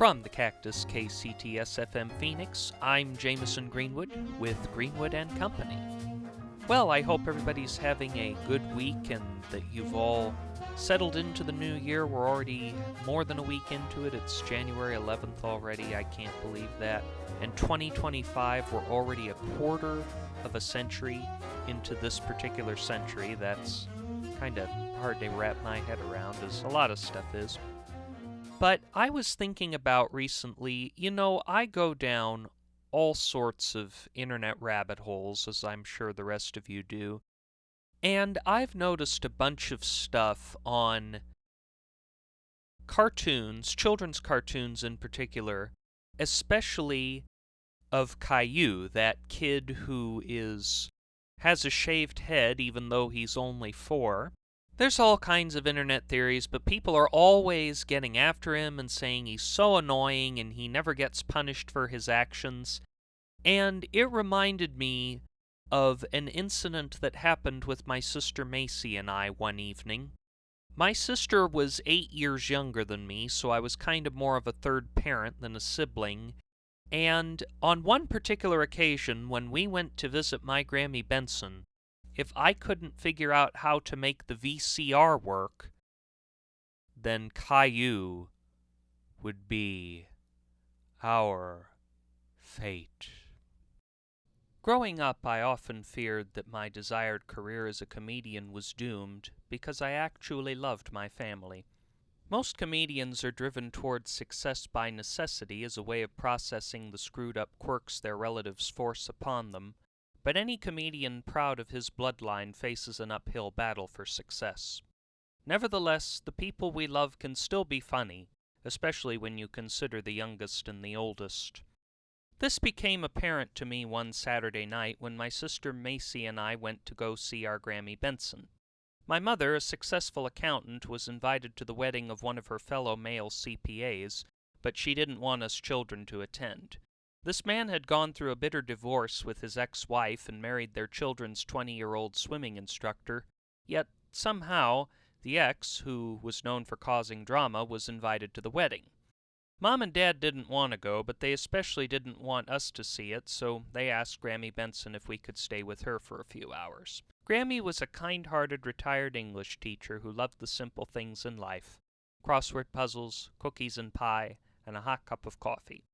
From the Cactus KCTS-FM Phoenix, I'm Jamison Greenwood with Greenwood & Company. Well, I hope everybody's having a good week and that you've all settled into the new year. We're already more than a week into it. It's January 11th already. I can't believe that. And 2025, we're already a quarter of a century into this particular century. That's kind of hard to wrap my head around, as a lot of stuff is. But I was thinking about recently, I go down all sorts of internet rabbit holes, as I'm sure the rest of you do. And I've noticed a bunch of stuff on cartoons, children's cartoons in particular, especially of Caillou, that kid who has a shaved head even though he's only 4. There's all kinds of internet theories, but people are always getting after him and saying he's so annoying and he never gets punished for his actions. And it reminded me of an incident that happened with my sister Macie and I one evening. My sister was 8 years younger than me, so I was kind of more of a third parent than a sibling. And on one particular occasion, when we went to visit my Grammy Bentsen, if I couldn't figure out how to make the VCR work, then Caillou would be our fate. Growing up, I often feared that my desired career as a comedian was doomed because I actually loved my family. Most comedians are driven towards success by necessity as a way of processing the screwed-up quirks their relatives force upon them. But any comedian proud of his bloodline faces an uphill battle for success. Nevertheless, the people we love can still be funny, especially when you consider the youngest and the oldest. This became apparent to me one Saturday night when my sister Macie and I went to go see our Grammy Bentsen. My mother, a successful accountant, was invited to the wedding of one of her fellow male CPAs, but she didn't want us children to attend. This man had gone through a bitter divorce with his ex-wife and married their children's 20-year-old swimming instructor, yet somehow the ex, who was known for causing drama, was invited to the wedding. Mom and Dad didn't want to go, but they especially didn't want us to see it, so they asked Grammy Bentsen if we could stay with her for a few hours. Grammy was a kind-hearted retired English teacher who loved the simple things in life: crossword puzzles, cookies and pie, and a hot cup of coffee.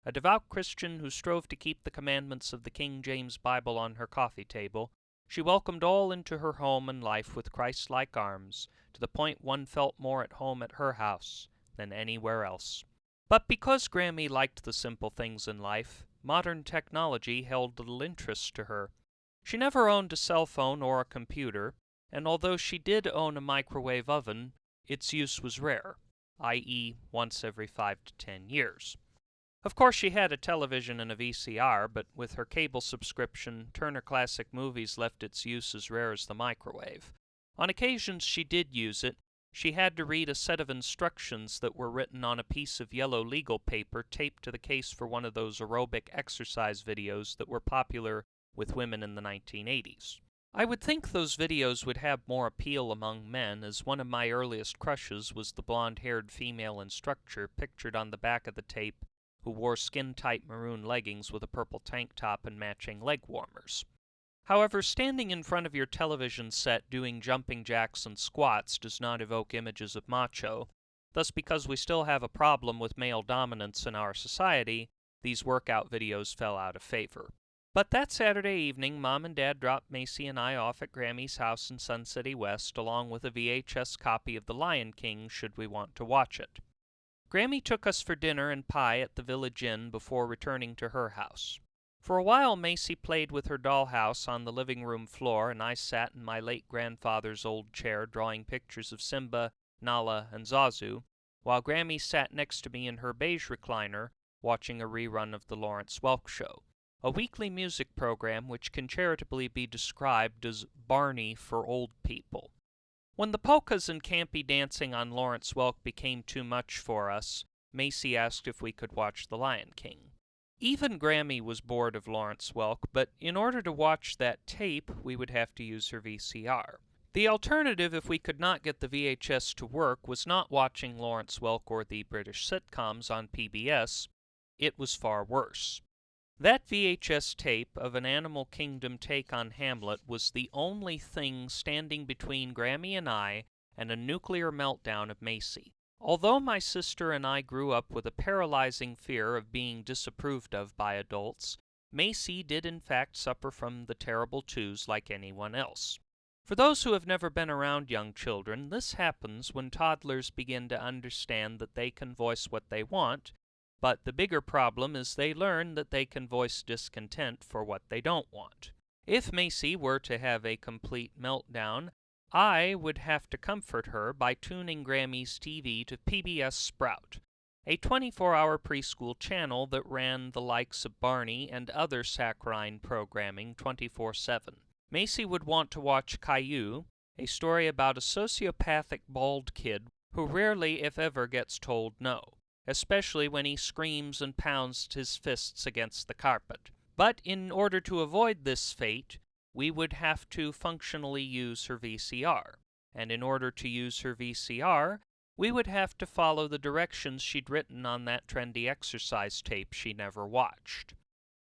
A devout Christian who strove to keep the commandments of the King James Bible on her coffee table, she welcomed all into her home and life with Christ-like arms, to the point one felt more at home at her house than anywhere else. But because Grammy liked the simple things in life, modern technology held little interest to her. She never owned a cell phone or a computer, and although she did own a microwave oven, its use was rare, i.e. once every 5 to 10 years. Of course, she had a television and a VCR, but with her cable subscription, Turner Classic Movies left its use as rare as the microwave. On occasions she did use it. She had to read a set of instructions that were written on a piece of yellow legal paper taped to the case for one of those aerobic exercise videos that were popular with women in the 1980s. I would think those videos would have more appeal among men, as one of my earliest crushes was the blonde-haired female instructor pictured on the back of the tape, who wore skin-tight maroon leggings with a purple tank top and matching leg warmers. However, standing in front of your television set doing jumping jacks and squats does not evoke images of macho. Thus, because we still have a problem with male dominance in our society, these workout videos fell out of favor. But that Saturday evening, Mom and Dad dropped Macie and I off at Grammy's house in Sun City West, along with a VHS copy of The Lion King, should we want to watch it. Grammy took us for dinner and pie at the Village Inn before returning to her house. For a while, Macie played with her dollhouse on the living room floor, and I sat in my late grandfather's old chair drawing pictures of Simba, Nala, and Zazu, while Grammy sat next to me in her beige recliner, watching a rerun of The Lawrence Welk Show, a weekly music program which can charitably be described as Barney for old people. When the polkas and campy dancing on Lawrence Welk became too much for us, Macie asked if we could watch The Lion King. Even Grammy was bored of Lawrence Welk, but in order to watch that tape, we would have to use her VCR. The alternative, if we could not get the VHS to work, was not watching Lawrence Welk or the British sitcoms on PBS. It was far worse. That VHS tape of an Animal Kingdom take on Hamlet was the only thing standing between Grammy and I and a nuclear meltdown of Macie. Although my sister and I grew up with a paralyzing fear of being disapproved of by adults, Macie did in fact suffer from the terrible twos like anyone else. For those who have never been around young children, this happens when toddlers begin to understand that they can voice what they want, but the bigger problem is they learn that they can voice discontent for what they don't want. If Macie were to have a complete meltdown, I would have to comfort her by tuning Grammy's TV to PBS Sprout, a 24-hour preschool channel that ran the likes of Barney and other saccharine programming 24/7. Macie would want to watch Caillou, a story about a sociopathic bald kid who rarely, if ever, gets told no, especially when he screams and pounds his fists against the carpet. But in order to avoid this fate, we would have to functionally use her VCR, and in order to use her VCR, we would have to follow the directions she'd written on that trendy exercise tape she never watched.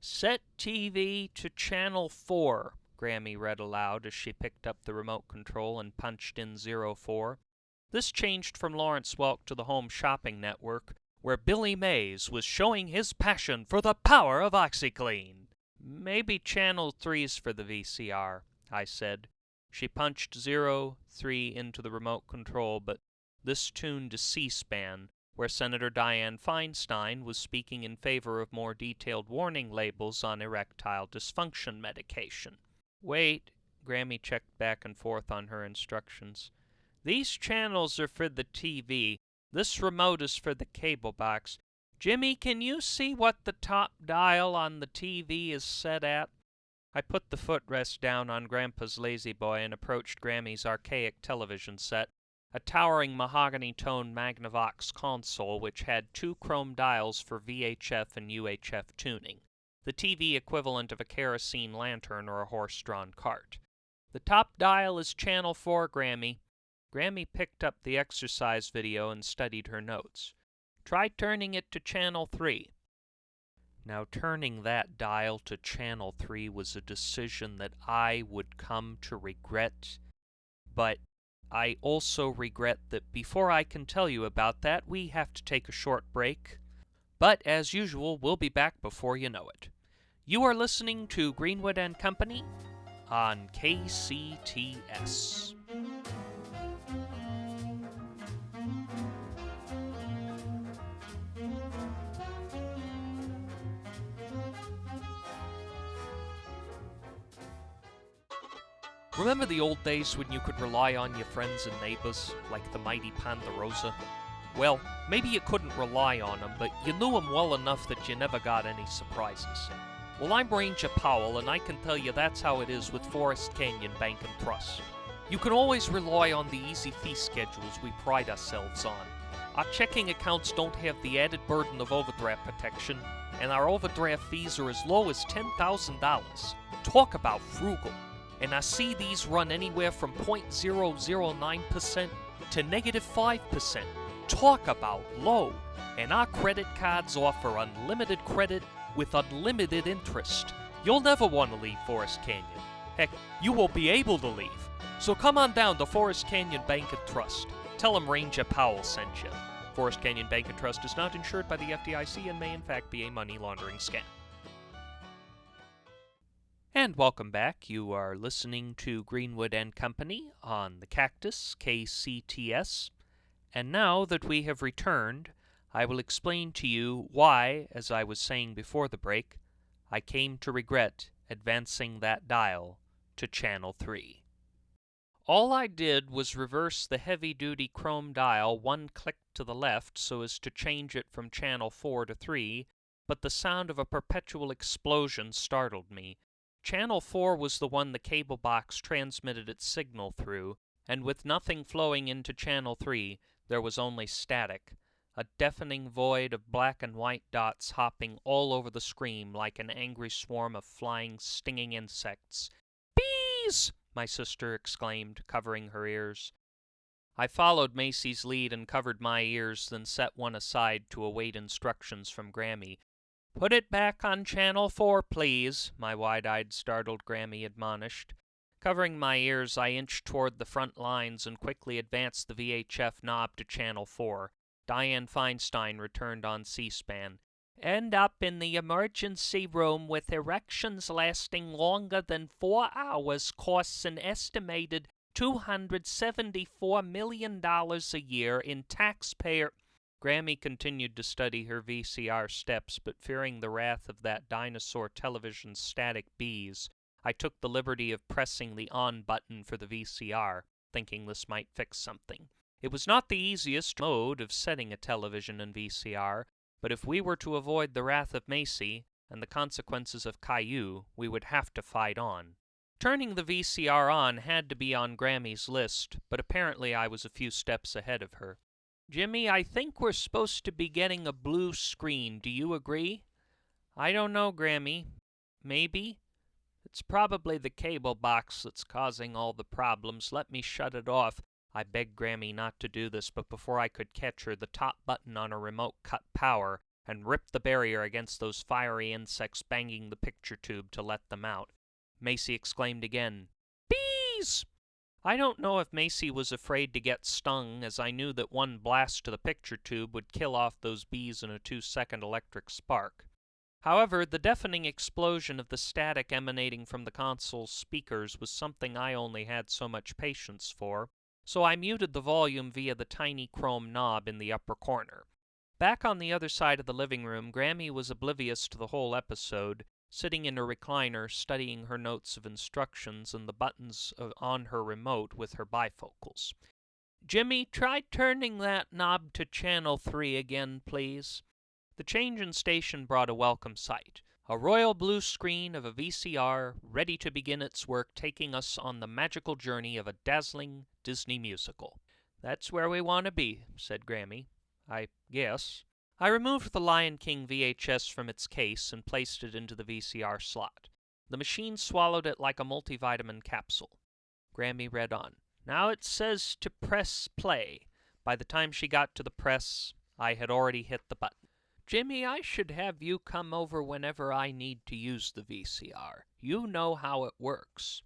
"Set TV to Channel 4, Grammy read aloud as she picked up the remote control and punched in 04. This changed from Lawrence Welk to the Home Shopping Network, where Billy Mays was showing his passion for the power of OxyClean. "Maybe Channel 3's for the VCR," I said. She punched 03 into the remote control, but this tuned to C-SPAN, where Senator Dianne Feinstein was speaking in favor of more detailed warning labels on erectile dysfunction medication. "Wait," Grammy checked back and forth on her instructions. "These channels are for the TV. This remote is for the cable box. Jimmy, can you see what the top dial on the TV is set at?" I put the footrest down on Grandpa's lazy boy and approached Grammy's archaic television set, a towering mahogany-toned Magnavox console which had 2 chrome dials for VHF and UHF tuning, the TV equivalent of a kerosene lantern or a horse-drawn cart. "The top dial is Channel 4, Grammy." Grammy picked up the exercise video and studied her notes. "Try turning it to Channel 3. Now, turning that dial to Channel 3 was a decision that I would come to regret, but I also regret that before I can tell you about that, we have to take a short break. But, as usual, we'll be back before you know it. You are listening to Greenwood & Company on KCTS. Remember the old days when you could rely on your friends and neighbors, like the mighty Ponderosa? Well, maybe you couldn't rely on them, but you knew them well enough that you never got any surprises. Well, I'm Ranger Powell, and I can tell you that's how it is with Forest Canyon Bank and Trust. You can always rely on the easy fee schedules we pride ourselves on. Our checking accounts don't have the added burden of overdraft protection, and our overdraft fees are as low as $10,000. Talk about frugal. And our CDs run anywhere from 0.009% to -5%. Talk about low. And our credit cards offer unlimited credit with unlimited interest. You'll never want to leave Forest Canyon. Heck, you won't be able to leave. So come on down to Forest Canyon Bank and Trust. Tell them Ranger Powell sent you. Forest Canyon Bank and Trust is not insured by the FDIC and may in fact be a money laundering scam. And welcome back. You are listening to Greenwood & Company on the Cactus, KCTS. And now that we have returned, I will explain to you why, as I was saying before the break, I came to regret advancing that dial to Channel 3. All I did was reverse the heavy-duty chrome dial 1 click to the left so as to change it from Channel 4 to 3, but the sound of a perpetual explosion startled me. Channel 4 was the one the cable box transmitted its signal through, and with nothing flowing into Channel 3, there was only static, a deafening void of black and white dots hopping all over the screen like an angry swarm of flying, stinging insects. "Bees!" my sister exclaimed, covering her ears. I followed Macie's lead and covered my ears, then set one aside to await instructions from Grammy. "Put it back on Channel 4, please," my wide-eyed, startled Grammy admonished. Covering my ears, I inched toward the front lines and quickly advanced the VHF knob to Channel 4. Dianne Feinstein returned on C-SPAN. "End up in the emergency room with erections lasting longer than 4 hours costs an estimated $274 million a year in taxpayer—" Grammy continued to study her VCR steps, but fearing the wrath of that dinosaur television's static bees, I took the liberty of pressing the on button for the VCR, thinking this might fix something. It was not the easiest mode of setting a television in VCR, but if we were to avoid the wrath of Macie and the consequences of Caillou, we would have to fight on. Turning the VCR on had to be on Grammy's list, but apparently I was a few steps ahead of her. "Jimmy, I think we're supposed to be getting a blue screen. Do you agree?" "I don't know, Grammy. Maybe? It's probably the cable box that's causing all the problems. Let me shut it off." I begged Grammy not to do this, but before I could catch her, the top button on her remote cut power and ripped the barrier against those fiery insects banging the picture tube to let them out. Macie exclaimed again, "Bees!" I don't know if Macie was afraid to get stung, as I knew that one blast to the picture tube would kill off those bees in a 2-second electric spark. However, the deafening explosion of the static emanating from the console's speakers was something I only had so much patience for, so I muted the volume via the tiny chrome knob in the upper corner. Back on the other side of the living room, Grammy was oblivious to the whole episode, sitting in her recliner, studying her notes of instructions and the buttons on her remote with her bifocals. "Jimmy, try turning that knob to Channel 3 again, please." The change in station brought a welcome sight. A royal blue screen of a VCR, ready to begin its work, taking us on the magical journey of a dazzling Disney musical. "That's where we want to be," said Grammy. "I guess." I removed the Lion King VHS from its case and placed it into the VCR slot. The machine swallowed it like a multivitamin capsule. Grammy read on. "Now it says to press play." By the time she got to the press, I had already hit the button. "Jimmy, I should have you come over whenever I need to use the VCR. You know how it works."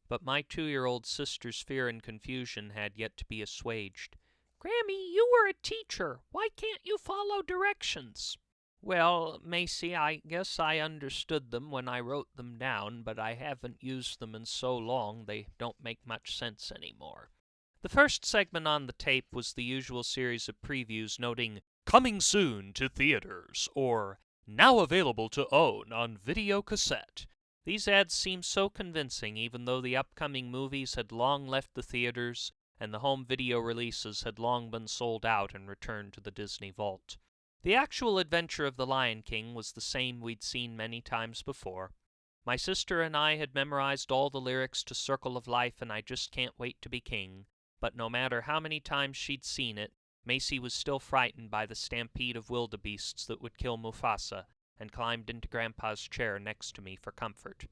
But my 2-year-old sister's fear and confusion had yet to be assuaged. "Grammy, you were a teacher. Why can't you follow directions?" "Well, Macie, I guess I understood them when I wrote them down, but I haven't used them in so long they don't make much sense anymore." The first segment on the tape was the usual series of previews noting, "Coming soon to theaters," or "Now available to own on video cassette." These ads seemed so convincing, even though the upcoming movies had long left the theaters and the home video releases had long been sold out and returned to the Disney vault. The actual adventure of The Lion King was the same we'd seen many times before. My sister and I had memorized all the lyrics to Circle of Life and I Just Can't Wait to Be King, but no matter how many times she'd seen it, Macie was still frightened by the stampede of wildebeests that would kill Mufasa, and climbed into Grandpa's chair next to me for comfort.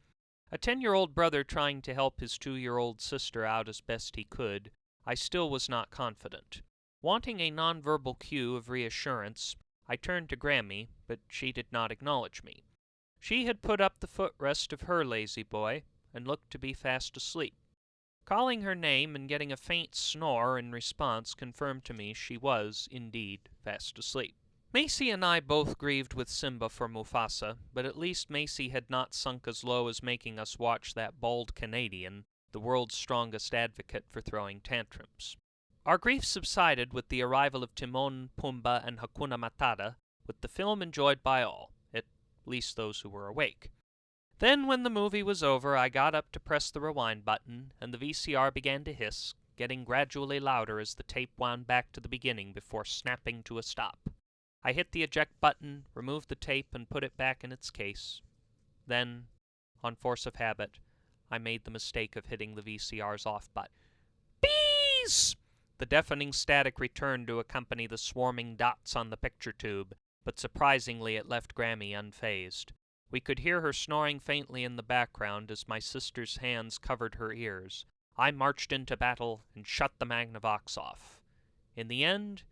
A 10-year-old brother trying to help his 2-year-old sister out as best he could, I still was not confident. Wanting a nonverbal cue of reassurance, I turned to Grammy, but she did not acknowledge me. She had put up the footrest of her lazy boy, and looked to be fast asleep. Calling her name and getting a faint snore in response confirmed to me she was, indeed, fast asleep. Macie and I both grieved with Simba for Mufasa, but at least Macie had not sunk as low as making us watch that bald Canadian, the world's strongest advocate for throwing tantrums. Our grief subsided with the arrival of Timon, Pumbaa, and Hakuna Matata, with the film enjoyed by all, at least those who were awake. Then, when the movie was over, I got up to press the rewind button, and the VCR began to hiss, getting gradually louder as the tape wound back to the beginning before snapping to a stop. I hit the eject button, removed the tape, and put it back in its case. Then, on force of habit, I made the mistake of hitting the VCR's off button. "Bees!" The deafening static returned to accompany the swarming dots on the picture tube, but surprisingly it left Grammy unfazed. We could hear her snoring faintly in the background as my sister's hands covered her ears. I marched into battle and shut the Magnavox off. In the end,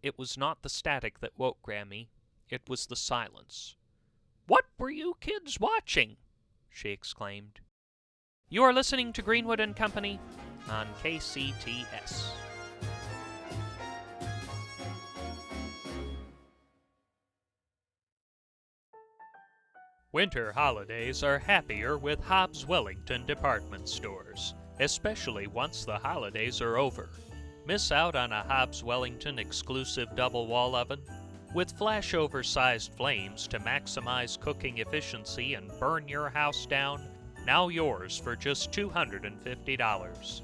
it was not the static that woke Grammy, it was the silence. "What were you kids watching?" she exclaimed. You are listening to Greenwood & Company on KCTS. Winter holidays are happier with Hobbs Wellington department stores, especially once the holidays are over. Miss out on a Hobbs Wellington exclusive double wall oven? With flash-oversized flames to maximize cooking efficiency and burn your house down, now yours for just $250.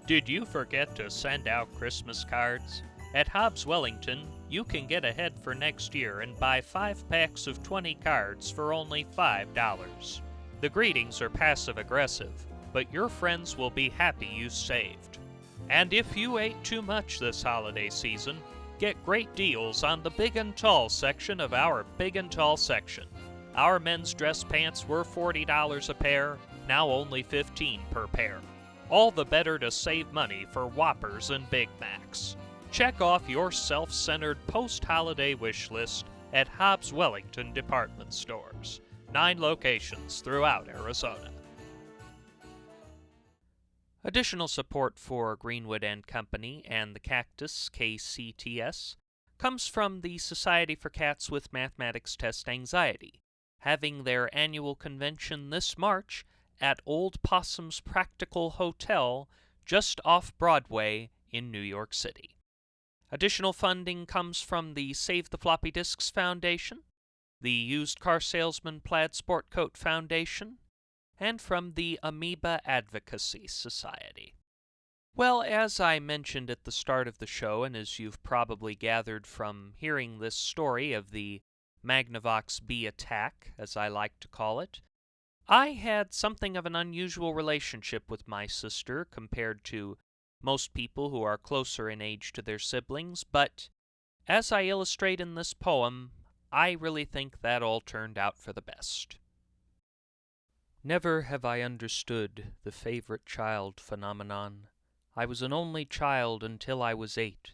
Did you forget to send out Christmas cards? At Hobbs Wellington, you can get ahead for next year and buy 5 packs of 20 cards for only $5. The greetings are passive-aggressive, but your friends will be happy you saved. And if you ate too much this holiday season, get great deals on the Big and Tall section of our Big and Tall section. Our men's dress pants were $40 a pair, now only $15 per pair. All the better to save money for Whoppers and Big Macs. Check off your self-centered post-holiday wish list at Hobbs Wellington department stores. 9 locations throughout Arizona. Additional support for Greenwood & Company and the Cactus, KCTS, comes from the Society for Cats with Mathematics Test Anxiety, having their annual convention this March at Old Possum's Practical Hotel just off Broadway in New York City. Additional funding comes from the Save the Floppy Disks Foundation, the Used Car Salesman Plaid Sport Coat Foundation, and from the Amoeba Advocacy Society. Well, as I mentioned at the start of the show, and as you've probably gathered from hearing this story of the Magnavox Bee Attack, as I like to call it, I had something of an unusual relationship with my sister compared to most people who are closer in age to their siblings, but as I illustrate in this poem, I really think that all turned out for the best. Never have I understood the favorite child phenomenon. I was an only child until I was 8.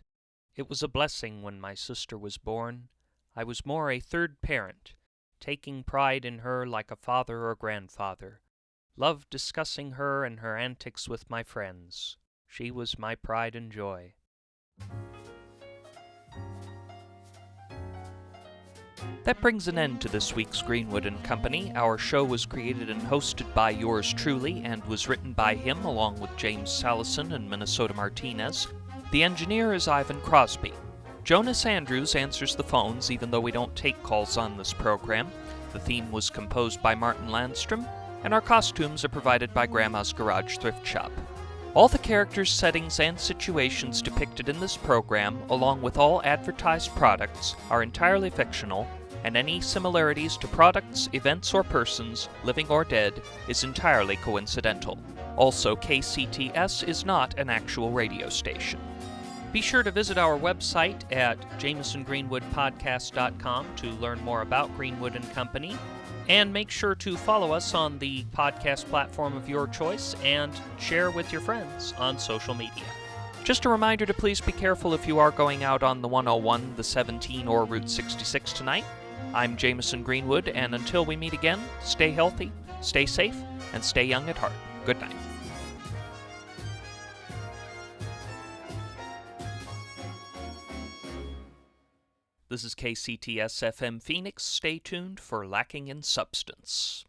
It was a blessing when my sister was born. I was more a third parent, taking pride in her like a father or grandfather. Loved discussing her and her antics with my friends. She was my pride and joy. That brings an end to this week's Greenwood & Company. Our show was created and hosted by yours truly and was written by him along with James Salison and Minnesota Martinez. The engineer is Ivan Crosby. Jonas Andrews answers the phones even though we don't take calls on this program. The theme was composed by Martin Landstrom, and our costumes are provided by Grandma's Garage Thrift Shop. All the characters, settings, and situations depicted in this program, along with all advertised products, are entirely fictional, and any similarities to products, events, or persons, living or dead, is entirely coincidental. Also, KCTS is not an actual radio station. Be sure to visit our website at JamisonGreenwoodPodcast.com to learn more about Greenwood & Company, and make sure to follow us on the podcast platform of your choice and share with your friends on social media. Just a reminder to please be careful if you are going out on the 101, the 17, or Route 66 tonight. I'm Jamison Greenwood, and until we meet again, stay healthy, stay safe, and stay young at heart. Good night. This is KCTS FM Phoenix. Stay tuned for Lacking in Substance.